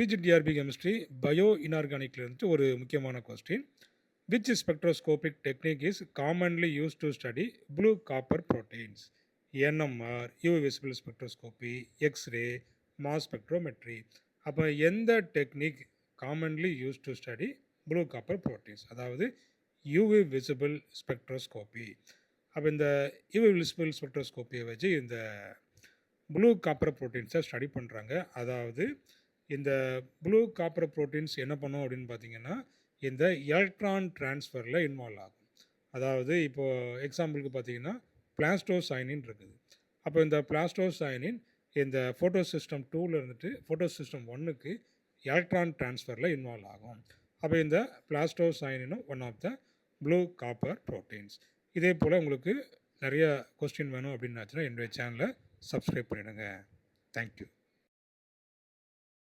PGTRB chemistry bio இன்ஆர்கானிக்லேருந்து ஒரு முக்கியமான question. Which spectroscopic technique is commonly use to study blue copper proteins? NMR, UV visible spectroscopy, X-ray, mass spectrometry. அப்போ எந்த technique commonly use to study blue copper proteins? அதாவது UV visible spectroscopy. அப்போ இந்த UV visible ஸ்பெக்ட்ரோஸ்கோப்பியை வச்சு இந்த blue copper ப்ரோட்டீன்ஸை study பண்ணுறாங்க. அதாவது இந்த ப்ளூ காப்பர் ப்ரோட்டீன்ஸ் என்ன பண்ணும் அப்படின்னு பார்த்தீங்கன்னா, இந்த எலக்ட்ரான் டிரான்ஸ்ஃபரில் இன்வால்வ் ஆகும். அதாவது இப்போது எக்ஸாம்பிளுக்கு பார்த்தீங்கன்னா பிளாஸ்டோசைனின் இருக்குது. அப்போ இந்த பிளாஸ்டோசைனின் இந்த ஃபோட்டோ சிஸ்டம் 2ல் இருந்துட்டு ஃபோட்டோ சிஸ்டம் 1க்கு எலக்ட்ரான் டிரான்ஸ்ஃபரில் இன்வால்வ் ஆகும். அப்போ இந்த பிளாஸ்டோசைனினும் one of the blue copper proteins. இதே போல் உங்களுக்கு நிறைய கொஸ்டின் வேணும் அப்படின்னாச்சுன்னா என்னுடைய சேனலை சப்ஸ்கிரைப் பண்ணிவிடுங்க. தேங்க்யூ.